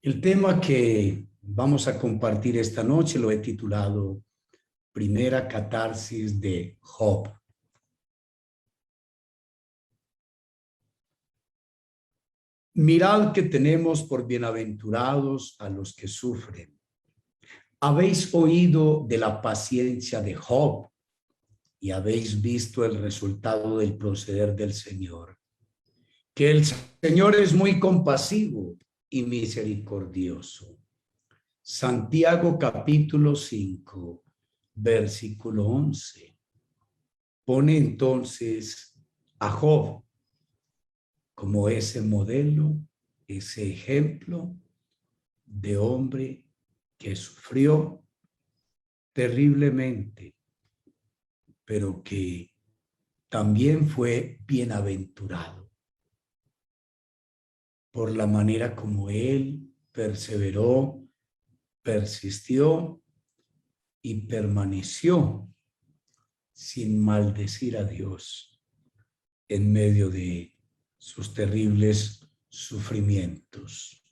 El tema que vamos a compartir esta noche lo he titulado Primera catarsis de Job. Mirad que tenemos por bienaventurados a los que sufren. Habéis oído de la paciencia de Job y habéis visto el resultado del proceder del Señor. Que el Señor es muy compasivo y misericordioso. Santiago capítulo 5, versículo 11. Pone entonces a Job como ese modelo, ese ejemplo de hombre que sufrió terriblemente, pero que también fue bienaventurado por la manera como él perseveró, persistió y permaneció sin maldecir a Dios en medio de sus terribles sufrimientos.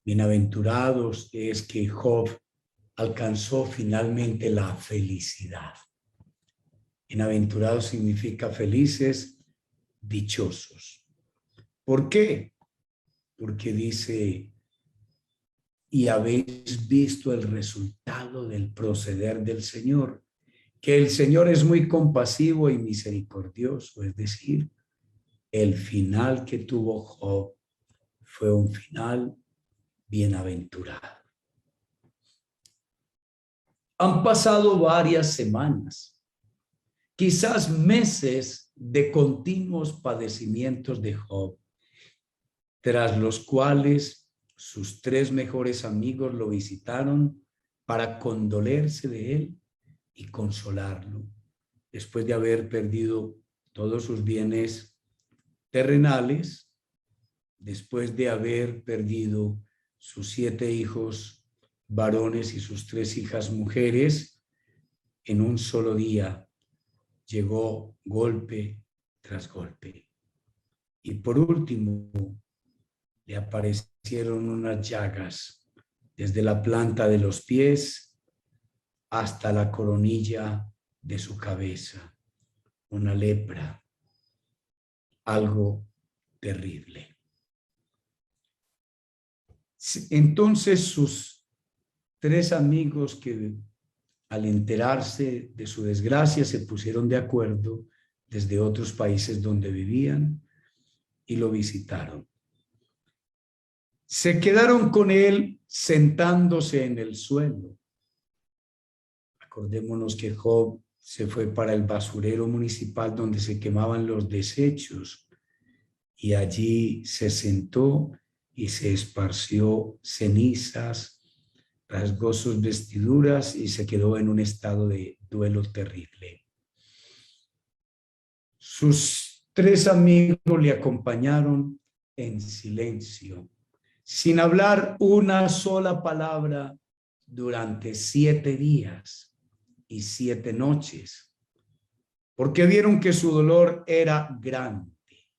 Bienaventurados es que Job alcanzó finalmente la felicidad. Bienaventurados significa felices, dichosos. ¿Por qué? Porque dice, y habéis visto el resultado del proceder del Señor, que el Señor es muy compasivo y misericordioso, es decir, el final que tuvo Job fue un final bienaventurado. Han pasado varias semanas, quizás meses de continuos padecimientos de Job, tras los cuales sus tres mejores amigos lo visitaron para condolerse de él y consolarlo, después de haber perdido todos sus bienes terrenales, después de haber perdido sus 7 hijos varones y sus 3 hijas mujeres. En un solo día llegó golpe tras golpe. Y por último, le aparecieron unas llagas desde la planta de los pies hasta la coronilla de su cabeza, una lepra, algo terrible. Entonces sus 3 amigos, que al enterarse de su desgracia se pusieron de acuerdo desde otros países donde vivían y lo visitaron. Se quedaron con él sentándose en el suelo. Acordémonos que Job se fue para el basurero municipal donde se quemaban los desechos y allí se sentó y se esparció cenizas, rasgó sus vestiduras y se quedó en un estado de duelo terrible. Sus 3 amigos le acompañaron en silencio, sin hablar una sola palabra durante 7 días y 7 noches, porque vieron que su dolor era grande,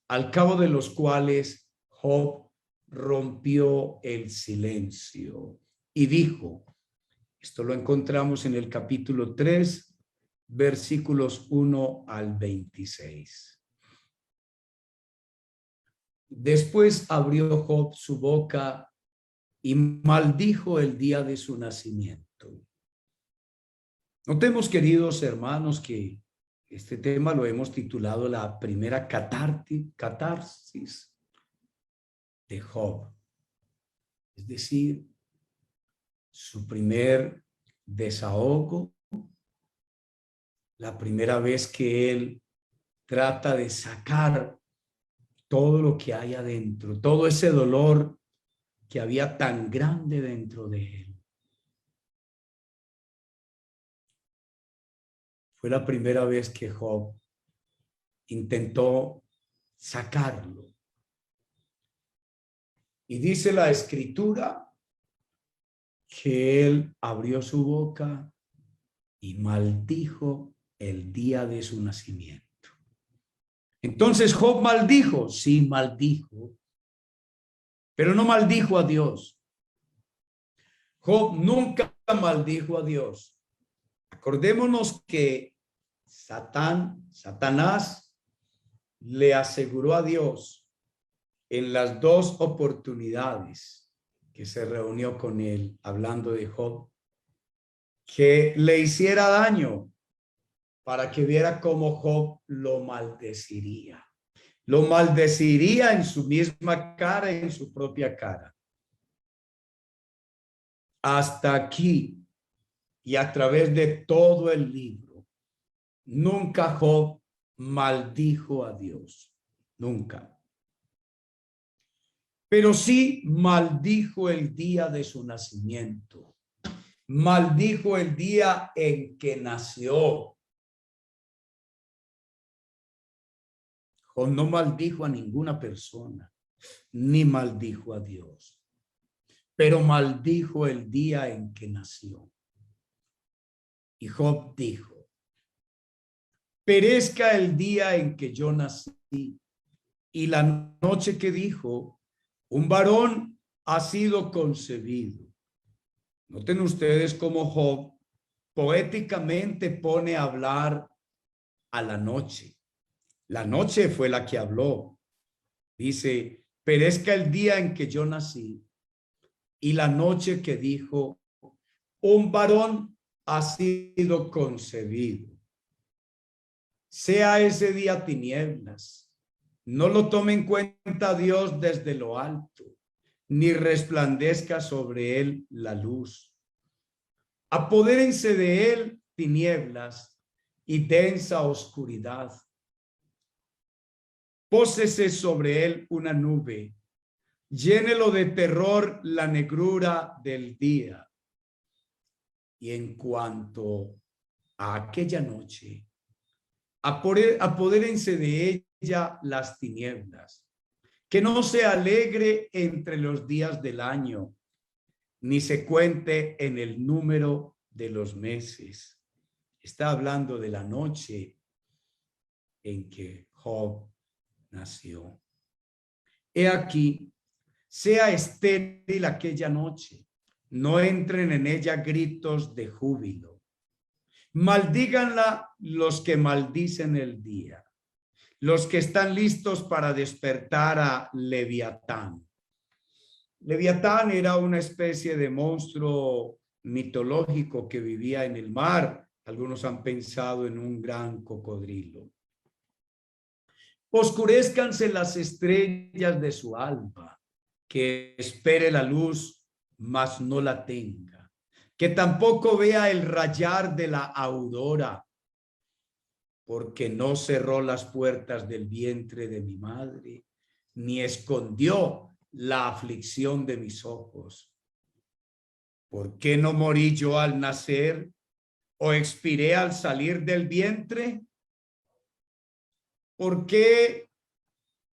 al cabo de los cuales Job rompió el silencio y dijo, esto lo encontramos en el capítulo 3, versículos 1 al 26. Después abrió Job su boca y maldijo el día de su nacimiento. Notemos, queridos hermanos, que este tema lo hemos titulado la primera catarsis de Job, es decir, su primer desahogo, la primera vez que él trata de sacar todo lo que hay adentro, todo ese dolor que había tan grande dentro de él. Fue la primera vez que Job intentó sacarlo. Y dice la Escritura que él abrió su boca y maldijo el día de su nacimiento. Entonces Job maldijo, sí maldijo pero no maldijo a Dios. Job nunca maldijo a Dios. Acordémonos que Satanás le aseguró a Dios en las dos oportunidades que se reunió con él, hablando de Job, que le hiciera daño para que viera cómo Job lo maldeciría. Lo maldeciría en su misma cara, en su propia cara. Hasta aquí y a través de todo el libro, nunca Job maldijo a Dios. Nunca. Pero sí maldijo el día de su nacimiento. Maldijo el día en que nació. Job no maldijo a ninguna persona, ni maldijo a Dios, pero maldijo el día en que nació. Y Job dijo: perezca el día en que yo nací y la noche que dijo, un varón ha sido concebido. Noten ustedes cómo Job poéticamente pone a hablar a la noche. La noche fue la que habló. Dice: perezca el día en que yo nací y la noche que dijo, un varón ha sido concebido. Sea ese día tinieblas, no lo tome en cuenta Dios desde lo alto, ni resplandezca sobre él la luz. Apodérense de él tinieblas y densa oscuridad. Pósese sobre él una nube, llénelo de terror la negrura del día. Y en cuanto a aquella noche, apodérense de ella las tinieblas, que no se alegre entre los días del año, ni se cuente en el número de los meses. Está hablando de la noche en que Job nació. He aquí, sea estéril aquella noche, no entren en ella gritos de júbilo. Maldíganla los que maldicen el día, los que están listos para despertar a Leviatán. Leviatán era una especie de monstruo mitológico que vivía en el mar. Algunos han pensado en un gran cocodrilo. Oscurezcanse las estrellas de su alba, que espere la luz, mas no la tenga, que tampoco vea el rayar de la aurora, porque no cerró las puertas del vientre de mi madre, ni escondió la aflicción de mis ojos. ¿Por qué no morí yo al nacer o expiré al salir del vientre? ¿Por qué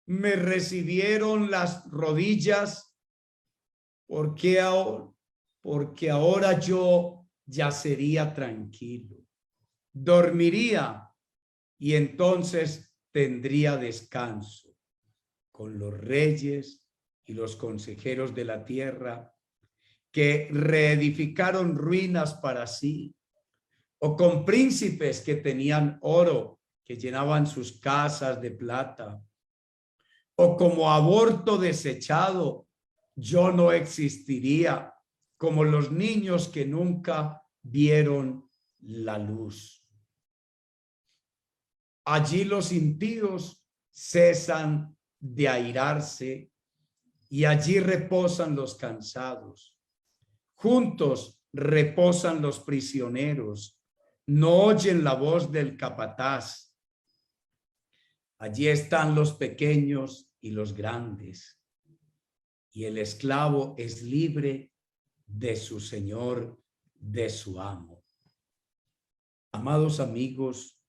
me recibieron las rodillas? Porque ahora yo yacería tranquilo, dormiría y entonces tendría descanso con los reyes y los consejeros de la tierra que reedificaron ruinas para sí, o con príncipes que tenían oro, que llenaban sus casas de plata, o como aborto desechado, yo no existiría, como los niños que nunca vieron la luz. Allí los impíos cesan de airarse y allí reposan los cansados. Juntos reposan los prisioneros, no oyen la voz del capataz. Allí están los pequeños y los grandes, y el esclavo es libre de su señor, de su amo. Amados amigos,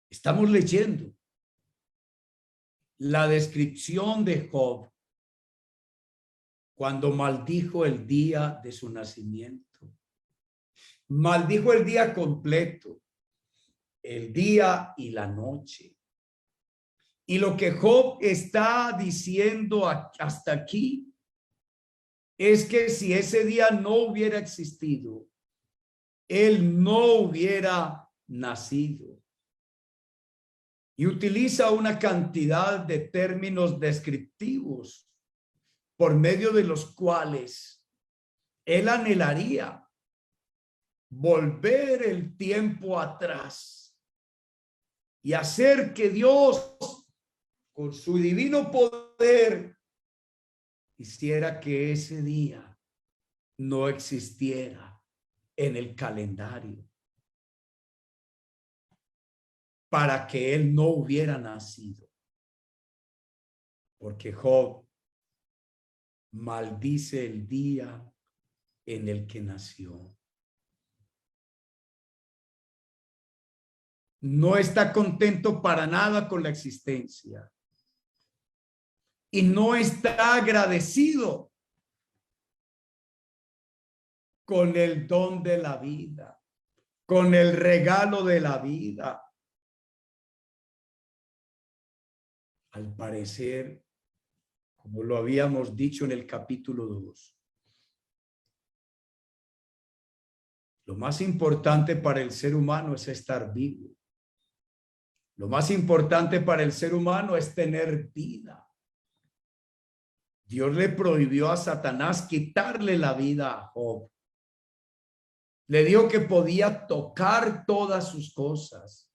estamos leyendo la descripción de Job cuando maldijo el día de su nacimiento. Maldijo el día completo, el día y la noche. Y lo que Job está diciendo hasta aquí es que si ese día no hubiera existido, él no hubiera nacido. Y utiliza una cantidad de términos descriptivos por medio de los cuales él anhelaría volver el tiempo atrás y hacer que Dios, con su divino poder, hiciera que ese día no existiera en el calendario, para que él no hubiera nacido. Porque Job maldice el día en el que nació. No está contento para nada con la existencia. Y no está agradecido con el don de la vida, con el regalo de la vida. Al parecer, como lo habíamos dicho en el capítulo 2, lo más importante para el ser humano es estar vivo. Lo más importante para el ser humano es tener vida. Dios le prohibió a Satanás quitarle la vida a Job. Le dijo que podía tocar todas sus cosas,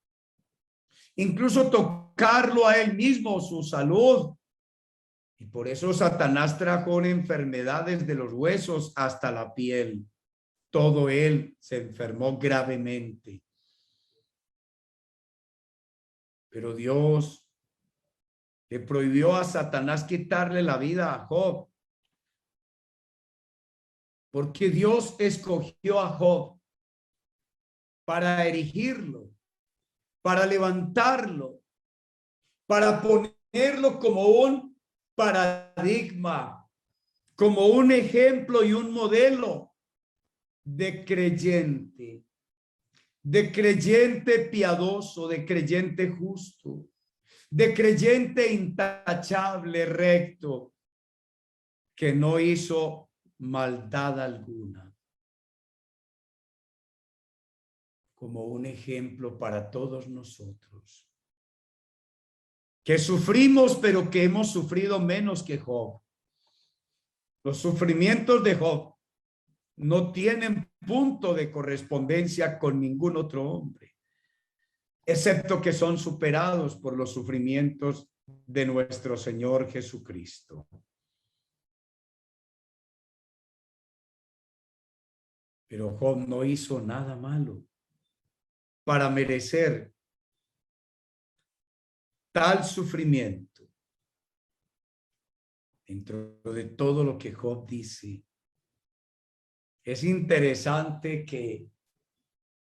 incluso tocarlo a él mismo, su salud. Y por eso Satanás trajo enfermedades de los huesos hasta la piel. Todo él se enfermó gravemente. Pero Dios le prohibió a Satanás quitarle la vida a Job, porque Dios escogió a Job para erigirlo, para levantarlo, para ponerlo como un paradigma, como un ejemplo y un modelo de creyente piadoso, de creyente justo, de creyente intachable, recto, que no hizo maldad alguna. Como un ejemplo para todos nosotros, que sufrimos, pero que hemos sufrido menos que Job. Los sufrimientos de Job no tienen punto de correspondencia con ningún otro hombre, excepto que son superados por los sufrimientos de nuestro Señor Jesucristo. Pero Job no hizo nada malo para merecer tal sufrimiento. Dentro de todo lo que Job dice, es interesante que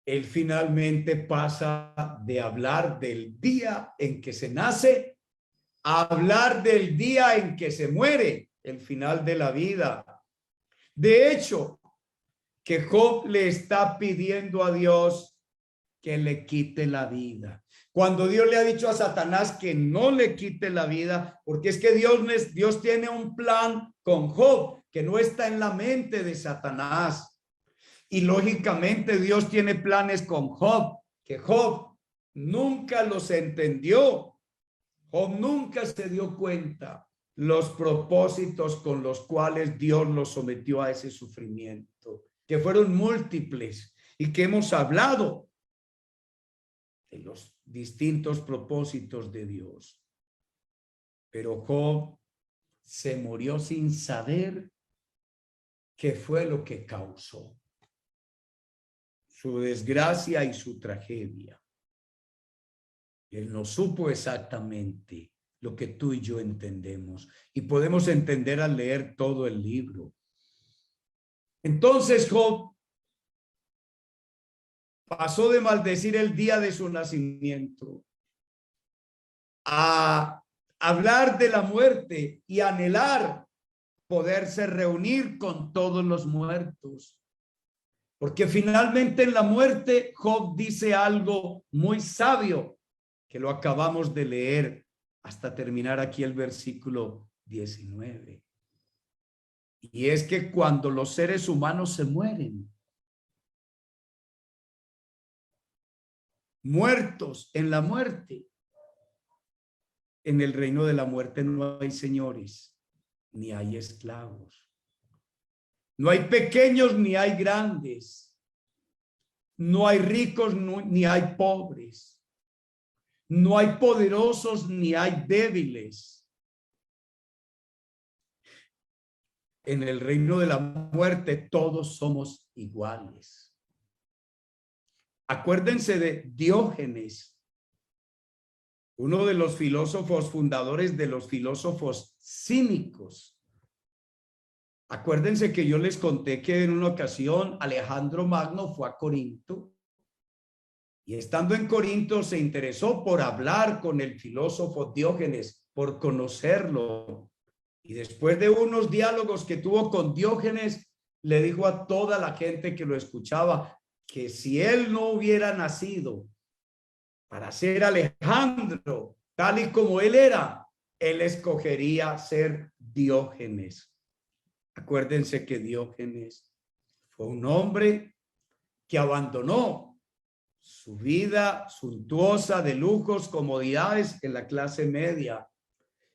él finalmente pasa de hablar del día en que se nace a hablar del día en que se muere, el final de la vida. De hecho, que Job le está pidiendo a Dios que le quite la vida. Cuando Dios le ha dicho a Satanás que no le quite la vida, porque es que Dios tiene un plan con Job que no está en la mente de Satanás. Y lógicamente Dios tiene planes con Job, que Job nunca los entendió. Job nunca se dio cuenta los propósitos con los cuales Dios lo sometió a ese sufrimiento, que fueron múltiples y que hemos hablado de los distintos propósitos de Dios. Pero Job se murió sin saber qué fue lo que causó su desgracia y su tragedia. Él no supo exactamente lo que tú y yo entendemos, y podemos entender al leer todo el libro. Entonces Job pasó de maldecir el día de su nacimiento a hablar de la muerte y anhelar poderse reunir con todos los muertos. Porque finalmente en la muerte Job dice algo muy sabio que lo acabamos de leer hasta terminar aquí el versículo 19. Y es que cuando los seres humanos se mueren, muertos en la muerte, en el reino de la muerte no hay señores, ni hay esclavos. No hay pequeños ni hay grandes. No hay ricos ni hay pobres. No hay poderosos ni hay débiles. En el reino de la muerte todos somos iguales. Acuérdense de Diógenes, uno de los filósofos fundadores de los filósofos cínicos. Acuérdense que yo les conté que en una ocasión Alejandro Magno fue a Corinto y estando en Corinto se interesó por hablar con el filósofo Diógenes, por conocerlo. Y después de unos diálogos que tuvo con Diógenes, le dijo a toda la gente que lo escuchaba que si él no hubiera nacido para ser Alejandro, tal y como él era, él escogería ser Diógenes. Acuérdense que Diógenes fue un hombre que abandonó su vida suntuosa de lujos, comodidades en la clase media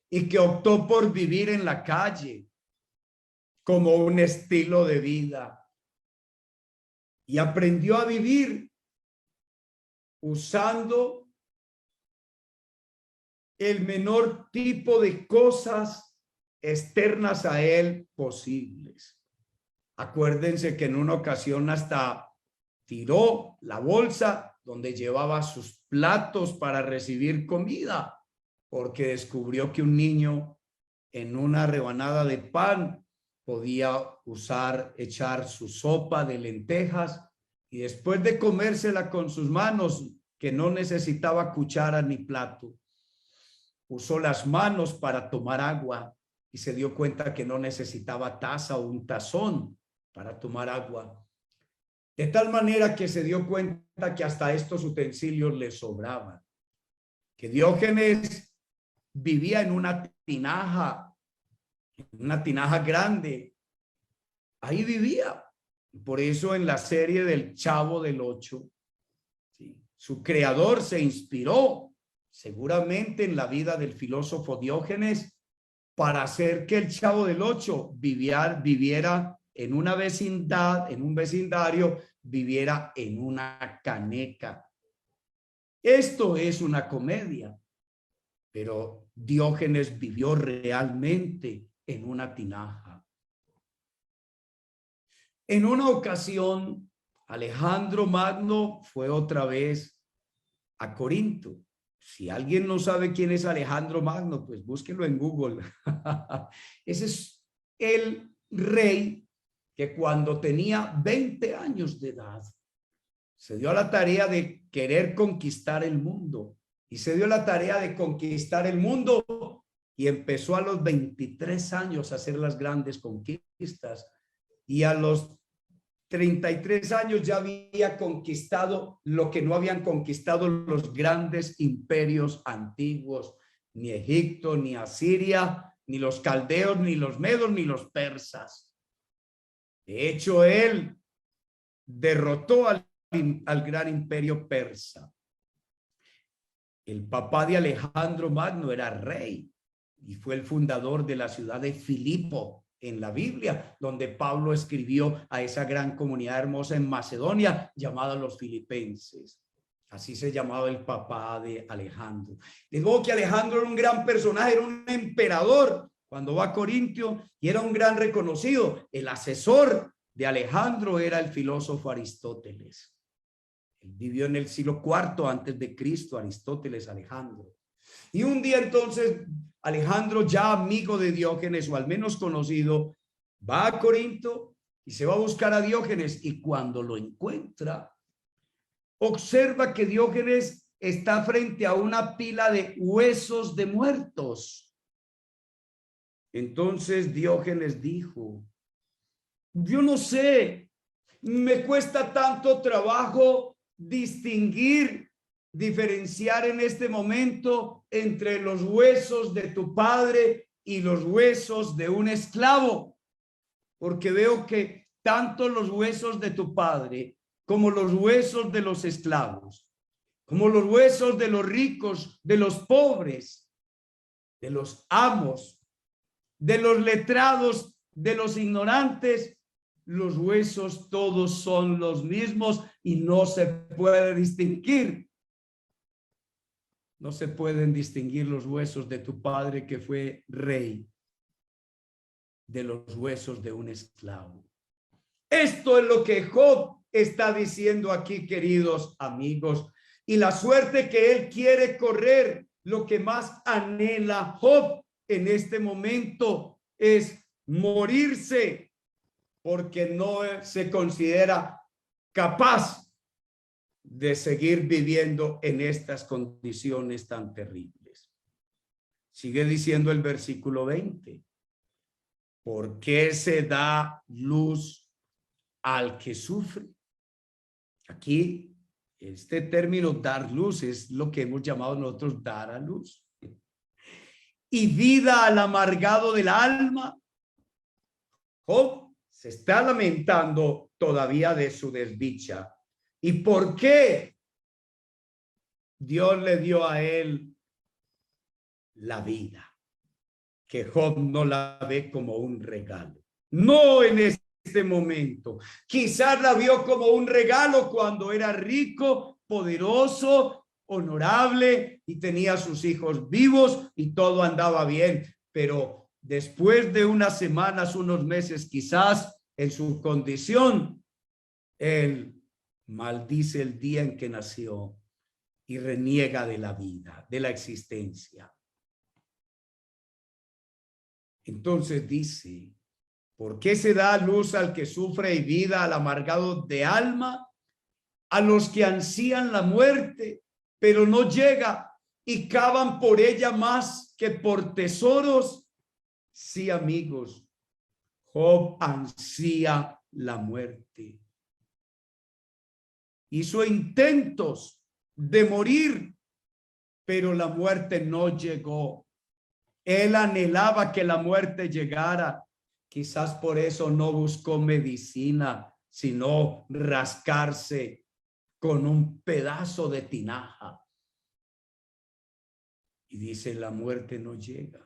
y que optó por vivir en la calle como un estilo de vida y aprendió a vivir usando el menor tipo de cosas externas a él posibles. Acuérdense que en una ocasión hasta tiró la bolsa donde llevaba sus platos para recibir comida, porque descubrió que un niño en una rebanada de pan podía echar su sopa de lentejas y después de comérsela con sus manos, que no necesitaba cuchara ni plato, usó las manos para tomar agua y se dio cuenta que no necesitaba taza o un tazón para tomar agua. De tal manera que se dio cuenta que hasta estos utensilios le sobraban. Que Diógenes vivía en una tinaja grande. Ahí vivía. Por eso en la serie del Chavo del Ocho, ¿sí?, su creador se inspiró seguramente en la vida del filósofo Diógenes para hacer que el Chavo del Ocho viviera en una vecindad, en un vecindario, viviera en una caneca. Esto es una comedia, pero Diógenes vivió realmente en una tinaja. En una ocasión, Alejandro Magno fue otra vez a Corinto. Si alguien no sabe quién es Alejandro Magno, pues búsquelo en Google. Ese es el rey que cuando tenía 20 años de edad se dio a la tarea de querer conquistar el mundo y se dio la tarea de conquistar el mundo y empezó a los 23 años a hacer las grandes conquistas y a los 33 años ya había conquistado lo que no habían conquistado los grandes imperios antiguos, ni Egipto, ni Asiria, ni los caldeos, ni los medos, ni los persas. De hecho, él derrotó al gran imperio persa. El papá de Alejandro Magno era rey y fue el fundador de la ciudad de Filipo en la Biblia, donde Pablo escribió a esa gran comunidad hermosa en Macedonia llamada los filipenses. Así se llamaba el papá de Alejandro. Les digo que Alejandro era un gran personaje, era un emperador cuando va a Corintio y era un gran reconocido. El asesor de Alejandro era el filósofo Aristóteles. Él vivió en el siglo IV antes de Cristo, Aristóteles, Alejandro. Y un día entonces Alejandro, ya amigo de Diógenes o al menos conocido, va a Corinto y se va a buscar a Diógenes y cuando lo encuentra, observa que Diógenes está frente a una pila de huesos de muertos. Entonces Diógenes dijo: yo no sé, me cuesta tanto trabajo distinguir diferenciar en este momento entre los huesos de tu padre y los huesos de un esclavo, porque veo que tanto los huesos de tu padre como los huesos de los esclavos, como los huesos de los ricos, de los pobres, de los amos, de los letrados, de los ignorantes, los huesos todos son los mismos y no se puede distinguir. No se pueden distinguir los huesos de tu padre que fue rey de los huesos de un esclavo. Esto es lo que Job está diciendo aquí, queridos amigos, y la suerte que él quiere correr, lo que más anhela Job en este momento es morirse, porque no se considera capaz de seguir viviendo en estas condiciones tan terribles. Sigue diciendo el versículo 20. ¿Por qué se da luz al que sufre? Aquí, este término dar luz es lo que hemos llamado nosotros dar a luz. Y vida al amargado del alma. Job se está lamentando todavía de su desdicha. ¿Y por qué Dios le dio a él la vida? Que Job no la ve como un regalo. No en este momento. Quizás la vio como un regalo cuando era rico, poderoso, honorable y tenía sus hijos vivos y todo andaba bien. Pero después de unas semanas, unos meses quizás, en su condición, él maldice el día en que nació y reniega de la vida, de la existencia. Entonces dice, ¿por qué se da luz al que sufre y vida al amargado de alma? A los que ansían la muerte, pero no llega, y cavan por ella más que por tesoros. Sí, amigos, Job ansía la muerte. Hizo intentos de morir, pero la muerte no llegó. Él anhelaba que la muerte llegara. Quizás por eso no buscó medicina, sino rascarse con un pedazo de tinaja. Y dice, la muerte no llega.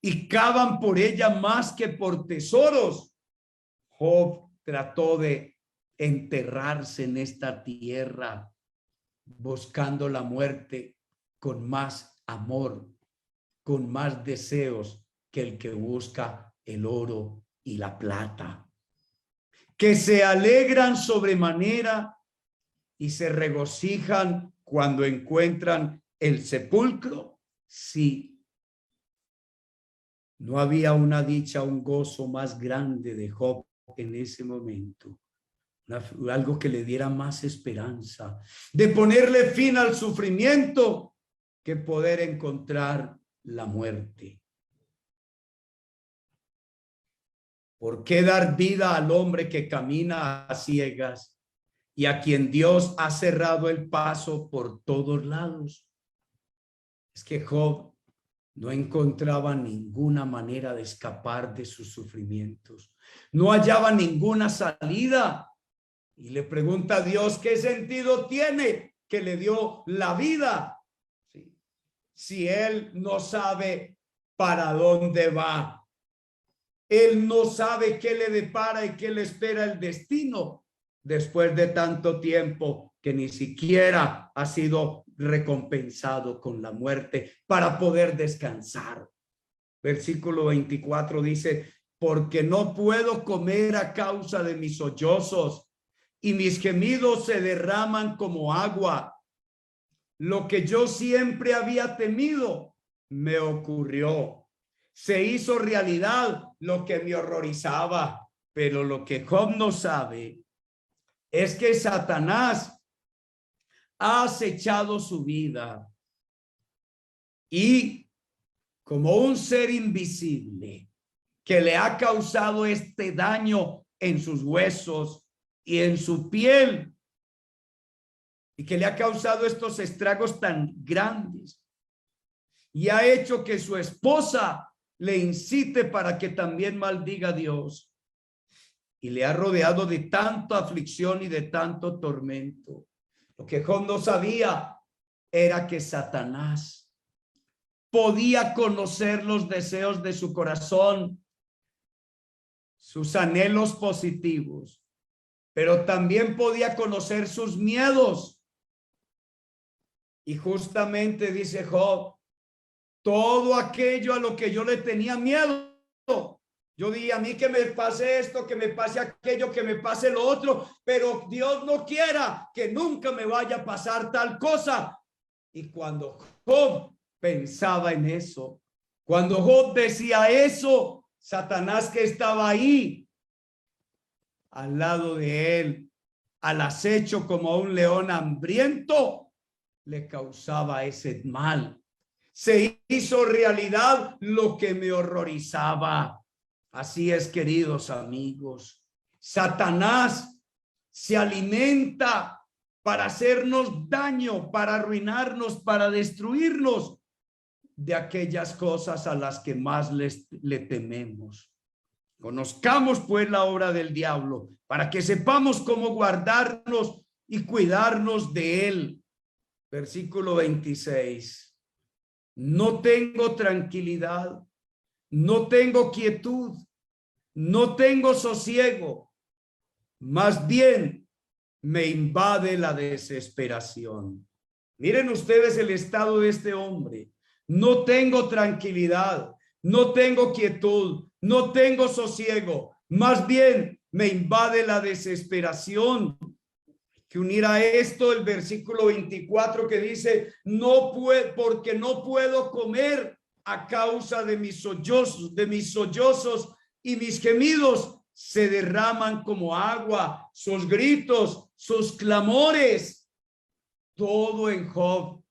Y cavan por ella más que por tesoros. Job trató de enterrarse en esta tierra, buscando la muerte con más amor, con más deseos que el que busca el oro y la plata, que se alegran sobremanera y se regocijan cuando encuentran el sepulcro. Sí, no había una dicha, un gozo más grande de Job en ese momento, algo que le diera más esperanza de ponerle fin al sufrimiento que poder encontrar la muerte. ¿Por qué dar vida al hombre que camina a ciegas y a quien Dios ha cerrado el paso por todos lados? Es que Job no encontraba ninguna manera de escapar de sus sufrimientos. No hallaba ninguna salida. Y le pregunta a Dios, ¿qué sentido tiene que le dio la vida? ¿Sí? Si él no sabe para dónde va. Él no sabe qué le depara y qué le espera el destino después de tanto tiempo que ni siquiera ha sido recompensado con la muerte para poder descansar. Versículo 24 dice, porque no puedo comer a causa de mis sollozos y mis gemidos se derraman como agua. Lo que yo siempre había temido me ocurrió. Se hizo realidad lo que me horrorizaba, pero lo que Job no sabe es que Satanás ha acechado su vida y como un ser invisible que le ha causado este daño en sus huesos y en su piel, y que le ha causado estos estragos tan grandes y ha hecho que su esposa le incite para que también maldiga a Dios, y le ha rodeado de tanta aflicción y de tanto tormento. Lo que Job no sabía era que Satanás podía conocer los deseos de su corazón, sus anhelos positivos, pero también podía conocer sus miedos. Y justamente dice Job, todo aquello a lo que yo le tenía miedo, yo dije, a mí que me pase esto, que me pase aquello, que me pase lo otro, pero Dios no quiera que nunca me vaya a pasar tal cosa. Y cuando Job pensaba en eso, cuando Job decía eso, Satanás, que estaba ahí al lado de él, al acecho como un león hambriento, le causaba ese mal. Se hizo realidad lo que me horrorizaba. Así es, queridos amigos, Satanás se alimenta para hacernos daño, para arruinarnos, para destruirnos de aquellas cosas a las que más le tememos. Conozcamos pues la obra del diablo para que sepamos cómo guardarnos y cuidarnos de él. Versículo 26. No tengo tranquilidad, no tengo quietud, no tengo sosiego, más bien me invade la desesperación. Miren ustedes el estado de este hombre. No tengo tranquilidad, no tengo quietud, no tengo sosiego, más bien me invade la desesperación. Hay que unir a esto el versículo 24 que dice, no puedo, porque no puedo comer a causa de mis sollozos y mis gemidos se derraman como agua, sus gritos, sus clamores. Todo en Job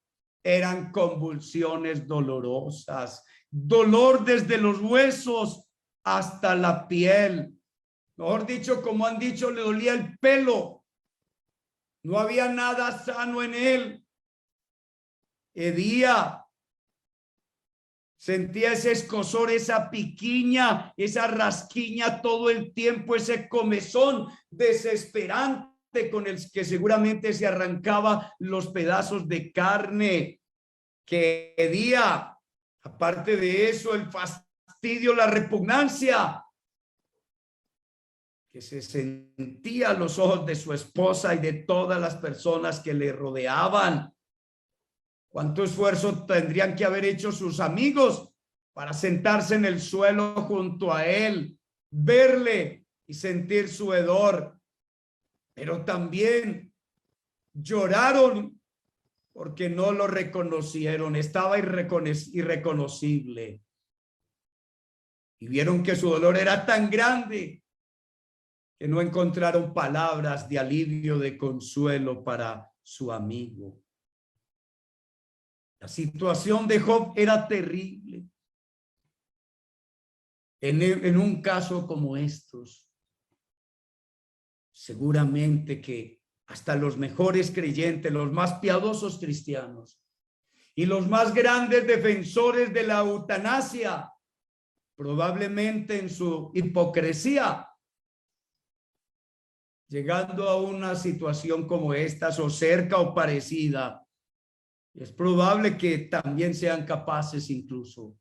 eran convulsiones dolorosas, dolor desde los huesos hasta la piel. Mejor dicho, como han dicho, le dolía el pelo. No había nada sano en él. Hedía. Sentía ese escozor, esa piquiña, esa rasquiña todo el tiempo, ese comezón desesperante con el que seguramente se arrancaba los pedazos de carne que hedía. Aparte de eso, el fastidio, la repugnancia que se sentía a los ojos de su esposa y de todas las personas que le rodeaban. ¿Cuánto esfuerzo tendrían que haber hecho sus amigos para sentarse en el suelo junto a él, verle y sentir su hedor? Pero también lloraron porque no lo reconocieron, estaba irreconocible. Y vieron que su dolor era tan grande que no encontraron palabras de alivio, de consuelo para su amigo. La situación de Job era terrible. En un caso como estos, seguramente que hasta los mejores creyentes, los más piadosos cristianos y los más grandes defensores de la eutanasia, probablemente en su hipocresía, llegando a una situación como esta o cerca o parecida, es probable que también sean capaces incluso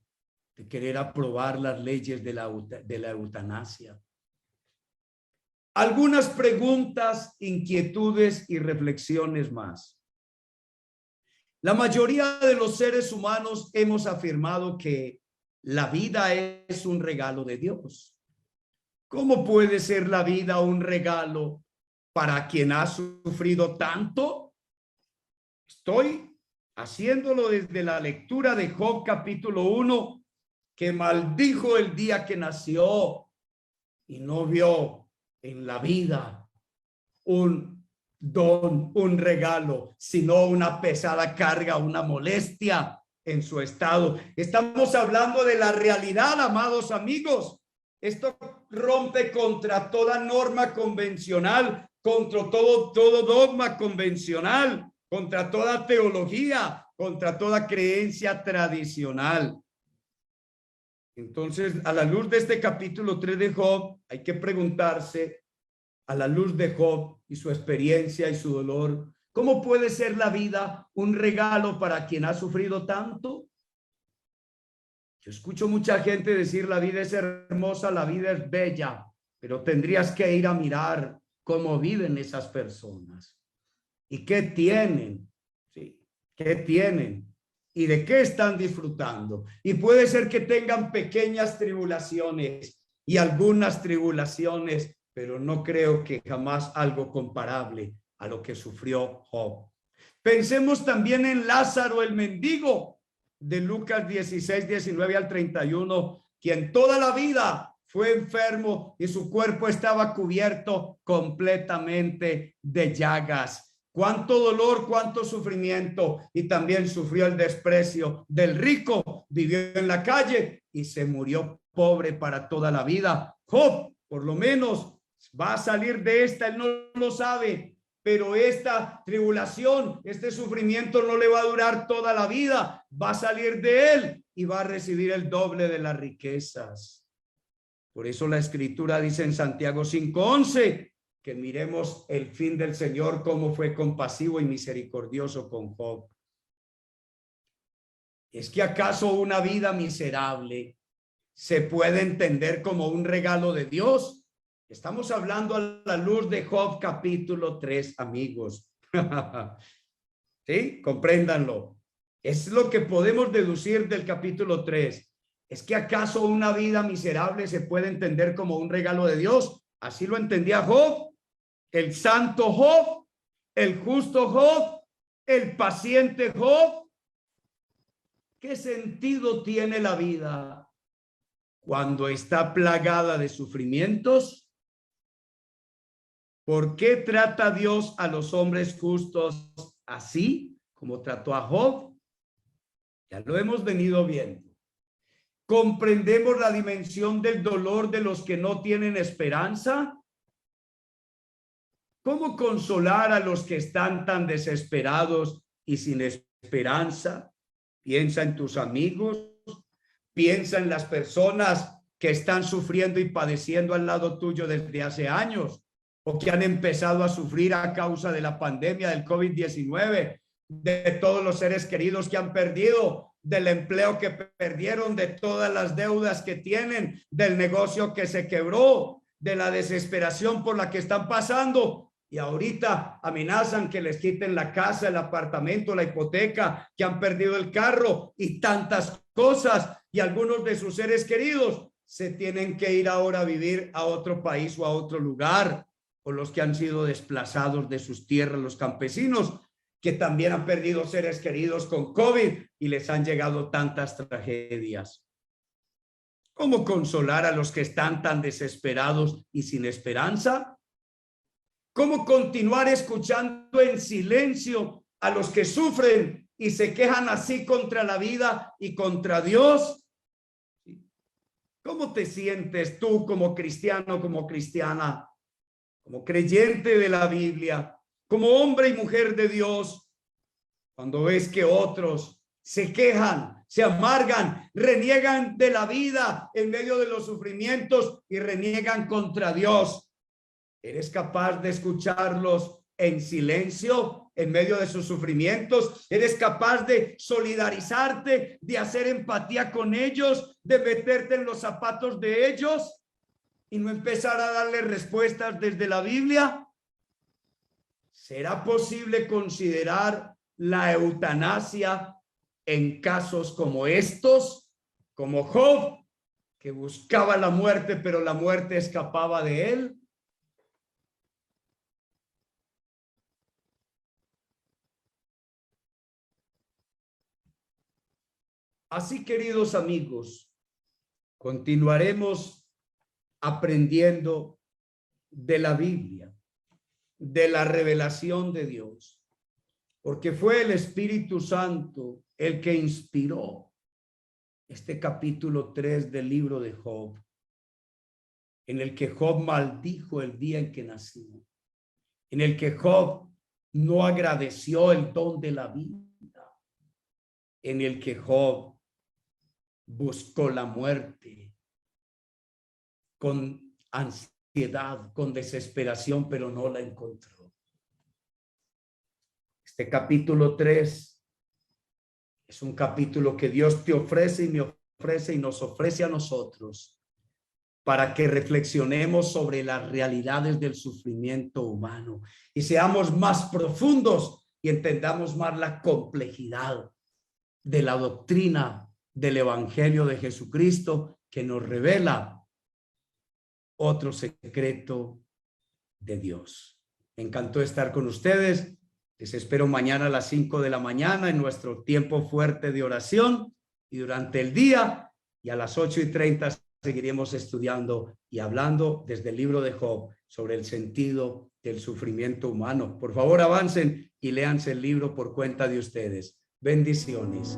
de querer aprobar las leyes de la eutanasia. Algunas preguntas, inquietudes y reflexiones más. La mayoría de los seres humanos hemos afirmado que la vida es un regalo de Dios. ¿Cómo puede ser la vida un regalo para quien ha sufrido tanto? Estoy haciéndolo desde la lectura de Job capítulo 1, que maldijo el día que nació y no vio en la vida un don, un regalo, sino una pesada carga, una molestia en su estado. Estamos hablando de la realidad, amados amigos. Esto rompe contra toda norma convencional, contra todo dogma convencional. contra toda teología, contra toda creencia tradicional. Entonces, a la luz de este capítulo 3 de Job, hay que preguntarse, a la luz de Job y su experiencia y su dolor, ¿cómo puede ser la vida un regalo para quien ha sufrido tanto? Yo escucho mucha gente decir la vida es hermosa, la vida es bella, pero tendrías que ir a mirar cómo viven esas personas y qué tienen, ¿sí? ¿Qué tienen? ¿Y de qué están disfrutando? Y puede ser que tengan pequeñas tribulaciones y algunas tribulaciones, pero no creo que jamás algo comparable a lo que sufrió Job. Pensemos también en Lázaro, el mendigo, de Lucas 16, 19 al 31, quien toda la vida fue enfermo y su cuerpo estaba cubierto completamente de llagas. Cuánto dolor, cuánto sufrimiento, y también sufrió el desprecio del rico, vivió en la calle y se murió pobre para toda la vida. Job, por lo menos, va a salir de esta, él no lo sabe, pero esta tribulación, este sufrimiento no le va a durar toda la vida, va a salir de él y va a recibir el doble de las riquezas. Por eso la escritura dice en Santiago 5:11 que miremos el fin del Señor, cómo fue compasivo y misericordioso con Job. ¿Es que acaso una vida miserable se puede entender como un regalo de Dios? Estamos hablando a la luz de Job capítulo 3, amigos. ¿Sí? Compréndanlo. Es lo que podemos deducir del capítulo 3. ¿Es que acaso una vida miserable se puede entender como un regalo de Dios? Así lo entendía Job. El santo Job, el justo Job, el paciente Job. ¿Qué sentido tiene la vida cuando está plagada de sufrimientos? ¿Por qué trata Dios a los hombres justos así como trató a Job? Ya lo hemos venido viendo. ¿Comprendemos la dimensión del dolor de los que no tienen esperanza? ¿Cómo consolar a los que están tan desesperados y sin esperanza? Piensa en tus amigos, piensa en las personas que están sufriendo y padeciendo al lado tuyo desde hace años o que han empezado a sufrir a causa de la pandemia del COVID-19, de todos los seres queridos que han perdido, del empleo que perdieron, de todas las deudas que tienen, del negocio que se quebró, de la desesperación por la que están pasando. Y ahorita amenazan que les quiten la casa, el apartamento, la hipoteca, que han perdido el carro y tantas cosas. Y algunos de sus seres queridos se tienen que ir ahora a vivir a otro país o a otro lugar. O los que han sido desplazados de sus tierras, los campesinos, que también han perdido seres queridos con COVID y les han llegado tantas tragedias. ¿Cómo consolar a los que están tan desesperados y sin esperanza? ¿Cómo continuar escuchando en silencio a los que sufren y se quejan así contra la vida y contra Dios? ¿Cómo te sientes tú como cristiano, como cristiana, como creyente de la Biblia, como hombre y mujer de Dios, cuando ves que otros se quejan, se amargan, reniegan de la vida en medio de los sufrimientos y reniegan contra Dios? ¿Eres capaz de escucharlos en silencio en medio de sus sufrimientos? ¿Eres capaz de solidarizarte, de hacer empatía con ellos, de meterte en los zapatos de ellos y no empezar a darles respuestas desde la Biblia? ¿Será posible considerar la eutanasia en casos como estos, como Job, que buscaba la muerte, pero la muerte escapaba de él? Así, queridos amigos, continuaremos aprendiendo de la Biblia, de la revelación de Dios, porque fue el Espíritu Santo el que inspiró este capítulo 3 del libro de Job, en el que Job maldijo el día en que nació, en el que Job no agradeció el don de la vida, en el que Job buscó la muerte con ansiedad, con desesperación, pero no la encontró. Este capítulo 3 es un capítulo que Dios te ofrece y me ofrece y nos ofrece a nosotros para que reflexionemos sobre las realidades del sufrimiento humano y seamos más profundos y entendamos más la complejidad de la doctrina del Evangelio de Jesucristo, que nos revela otro secreto de Dios. Me encantó estar con ustedes. Les espero mañana a las 5 de la mañana en nuestro tiempo fuerte de oración y durante el día, y a las 8:30 seguiremos estudiando y hablando desde el libro de Job sobre el sentido del sufrimiento humano. Por favor, avancen y léanse el libro por cuenta de ustedes. Bendiciones.